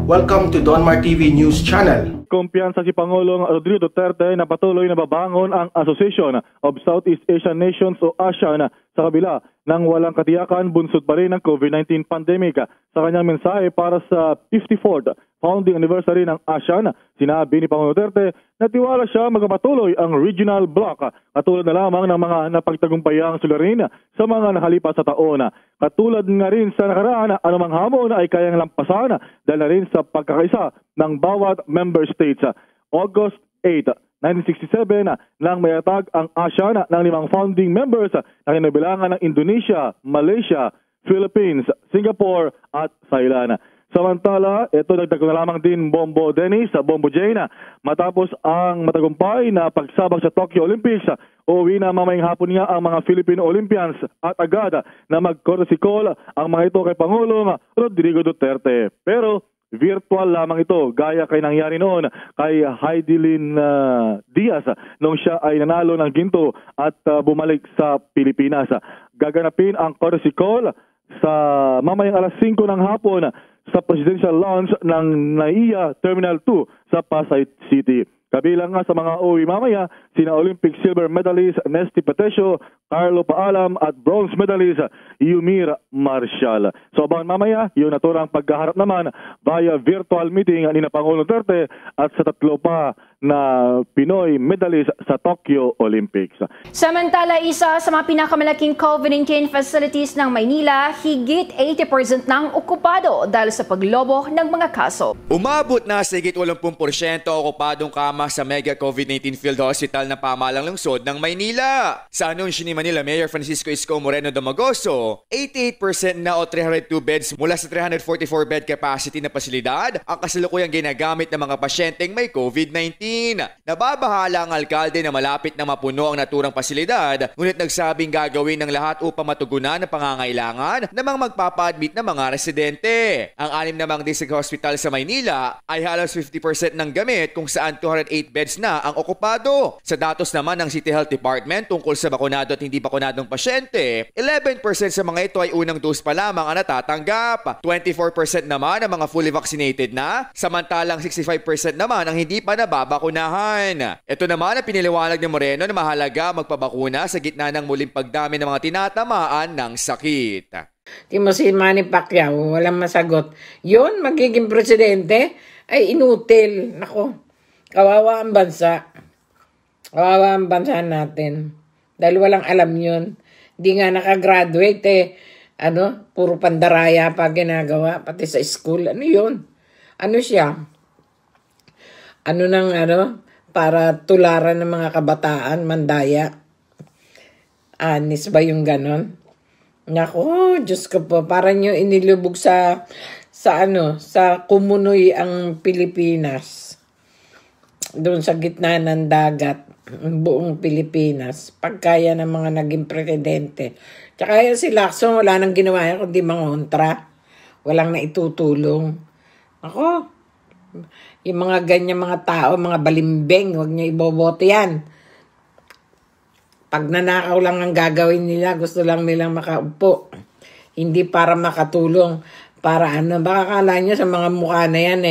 Welcome to Donmar TV News Channel. Kumpiyansa si Pangulong Rodrigo Duterte na patuloy na babangon ang Association of Southeast Asian Nations o ASEAN sa kabila ng walang katiyakan bunsod pa rin ng COVID-19 pandemic. Sa kanyang mensahe para sa 54th founding anniversary ng ASEAN, sinabi ni Pangulong Duterte na tiwala siya magpapatuloy ang regional bloc katulad na lamang ng mga napagtagumpayang suliranin sa mga nakalipas sa taon. Katulad nga rin sa nakaraan, anumang hamon ay kayang lampasan dahil na rin sa pagkakaisa ng bawat member states. August 8, 1967 nang mayatag ang ASEAN ng 5 founding members na kinabilangan ng Indonesia, Malaysia, Philippines, Singapore at Thailand. Samantala, ito dagdag na lamang din Bombo Dennis, Bombo Jane, matapos ang matagumpay na pagsabak sa Tokyo Olympics, uuwi na mamayang hapon nga ang mga Filipino Olympians at agad na mag-courtesy call ang mga ito kay Pangulong Rodrigo Duterte. Pero virtual lamang ito, gaya kay nangyari noon kay Heidelin Diaz nung siya ay nanalo ng ginto at bumalik sa Pilipinas. Gaganapin ang courtesy call sa mamayang alas 5 ng hapon sa presidential lounge ng NAIA Terminal 2 sa Pasay City. Kabilang nga sa mga uwi mamaya, sina Olympic silver medalist Nesty Petesio, Carlo Paalam at bronze medalist Yumir Marshall. So abangan mamaya, yung naturang pagkaharap naman via virtual meeting ni Pangulong Duterte at sa tatlo pa na Pinoy medalist sa Tokyo Olympics. Samantala, isa sa mga pinakamalaking COVID-19 facilities ng Maynila, higit 80% ng okupado dahil sa paglobo ng mga kaso. Umabot na sa higit 80% okupadong kama sa mega COVID-19 field hospital na pamahalang lungsod ng Maynila. Sa anunsyo ni Manila Mayor Francisco Isko Moreno Domagoso, 88% na o 302 beds mula sa 344 bed capacity na pasilidad ang kasalukuyang ginagamit ng mga pasyenteng may COVID-19. Nababahala ang alkalde na malapit na mapuno ang naturang pasilidad, ngunit nagsabing gagawin ng lahat upang matugunan ang pangangailangan ng mga magpapa-admit na mga residente. Ang 6 namang district hospital sa Maynila ay halos 50% ng gamit kung saan 208 beds na ang okupado. Sa datos naman ng City Health Department tungkol sa bakunado at hindi bakunadong pasyente, 11% sa mga ito ay unang dose pa lamang ang natatanggap. 24% naman ang mga fully vaccinated na, samantalang 65% naman ang hindi pa nababakunahan. Ito naman ang piniliwanag ni Moreno na mahalaga magpabakuna sa gitna ng muling pagdami ng mga tinatamaan ng sakit. Timo si Manny Pacquiao, walang masagot. Yun, magiging presidente, ay inutil. Nako, kawawa ang bansa. Kawawa ang bansa natin. Dahil walang alam yun. Hindi nga nakagraduate puro pandaraya pa ginagawa, pati sa school. Ano yun? Ano siya? Para tularan ng mga kabataan, mandaya. Anis ba yung ganon? Naku, Diyos ko po, parang nyo inilubog sa kumunoy ang Pilipinas. Doon sa gitna ng dagat, buong Pilipinas, pagkaya ng mga naging presidente. Tsaka yan si Lacson, wala nang ginawa yan kundi mangontra. Walang naitutulong. Ako, yung mga ganyan mga tao, mga balimbing, huwag niyo iboboto yan. Pag nanakaw lang ang gagawin nila, gusto lang nilang makaupo. Hindi para makatulong. Para baka kala nyo sa mga mukha na yan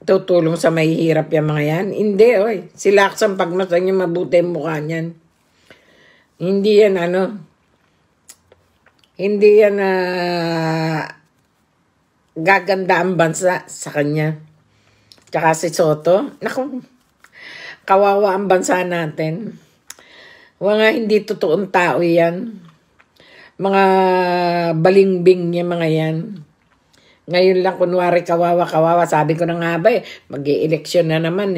tutulong sa mahihirap yung mga yan. Hindi, si Lacson, pag nasa nyo mabuti yung mukha niyan. Hindi yan gaganda ang bansa sa kanya. Tsaka si Soto, naku, kawawa ang bansa natin. Mga hindi totoong tao yan. Mga balingbing niya mga yan. Ngayon lang kunwari kawawa. Sabi ko na nga ba mag-i-eleksyon na naman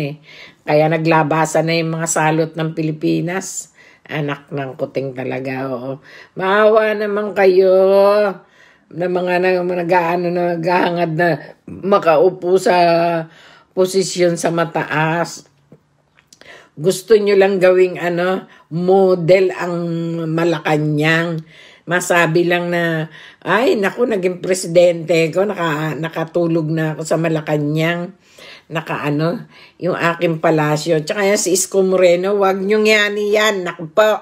Kaya naglabasan na yung mga salot ng Pilipinas. Anak ng kuting talaga, oo. Maawa naman kayo na mga naghahangad na makaupo sa posisyon sa mataas. Gusto nyo lang gawing model ang Malacanang. Masabi lang na, ay naku, naging presidente ko, nakatulog na ako sa Malacanang. Yung aking palasyo. Tsaka yan si Isko Moreno, wag nyo yan. Naku po,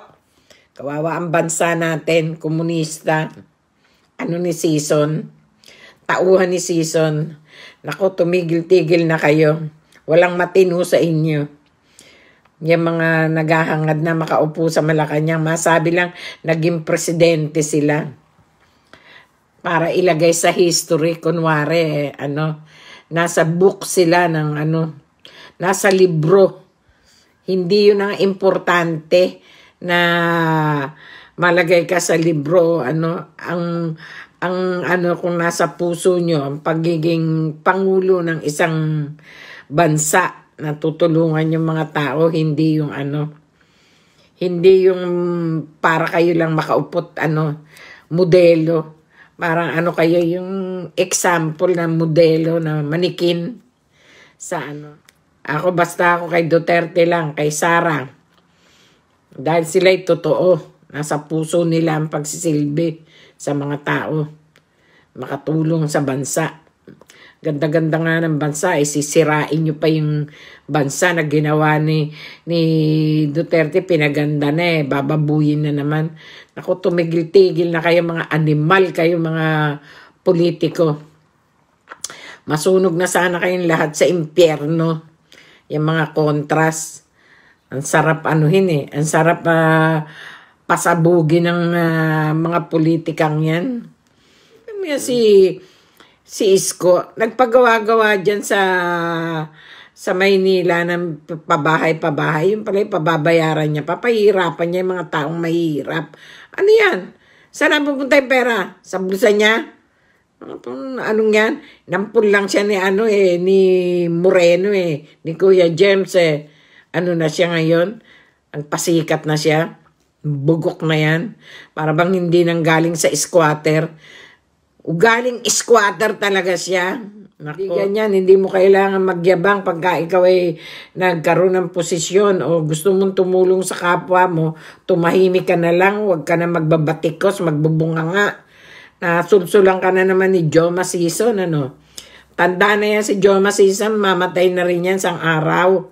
kawawa ang bansa natin, komunista. Ni season. tauhan ni Season. Naku, tumigil-tigil na kayo. Walang matino sa inyo. Yung mga naghahangad na makaupo sa Malacanang, masabi lang, naging presidente sila. Para ilagay sa history, kunwari, nasa book sila ng nasa libro. Hindi yun ang importante na malagay ka sa libro, kung nasa puso nyo, ang pagiging pangulo ng isang bansa na tutulungan yung mga tao, hindi yung hindi yung para kayo lang makaupot modelo. Parang kayo yung example na modelo na manikin sa Ako basta ako kay Duterte lang, kay Sara. Dahil sila'y totoo. Nasa puso nila ang pagsisilbi sa mga tao. Makatulong sa bansa. Ganda-ganda nga ng bansa, sisirain nyo pa yung bansa na ginawa ni Duterte, pinaganda na bababuyin na naman. Naku, tumigil-tigil na kayo, mga animal kayo, mga politiko. Masunog na sana kayong lahat sa impyerno. Yung mga kontras. Ang sarap ang sarap pasabugin ng mga politikang yan. Si Isko, nagpagawa-gawa dyan sa Maynila ng pabahay-pabahay. Yung pala pababayaran niya, papahirapan niya yung mga taong mahirap. Ano yan? Saan ang pupunta yung pera? Sa bulsa niya? Anong yan? Nampun lang siya ni Moreno ni Kuya James na siya ngayon? Ang pasikat na siya. Bugok na yan. Para bang hindi nang galing sa squatter. Galing squatter talaga siya. Hindi ganyan, hindi mo kailangan magyabang pagka ikaw ay nagkaroon ng posisyon o gusto mong tumulong sa kapwa mo, tumahimik ka na lang, huwag ka na magbabatikos, magbubunga nga. Nasulsulan ka na naman ni Joma Season, Tanda na yan si Joma Season, mamatay na rin yan sang araw.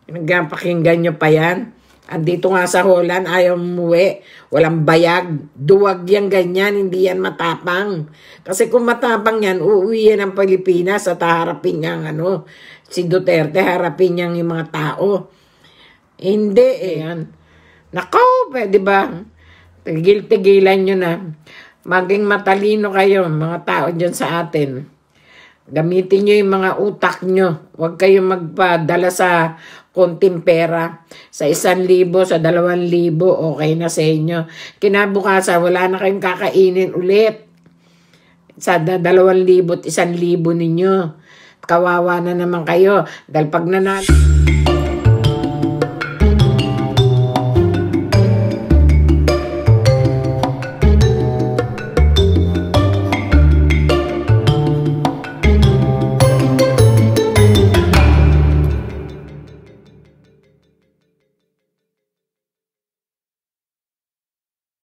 Nagpakinggan nyo pa yan. Andito nga sa Holland, ayaw umuwi. Walang bayag. Duwag yan ganyan, hindi yan matapang. Kasi kung matapang yan, uuwi yan ng Pilipinas at harapin niyang si Duterte, harapin niyang yung mga tao. Hindi yan. Nako, pwede ba? Tigil-tigilan nyo na. Maging matalino kayo, mga tao dyan sa atin. Gamitin nyo yung mga utak nyo. Huwag kayong magpadala sa konting pera. Sa 1,000, sa 2,000, okay na sa inyo. Kinabukasan, wala na kayong kakainin ulit. Sa 2,000 at 1,000 ninyo. Kawawa na naman kayo. Dahil pag nanalo...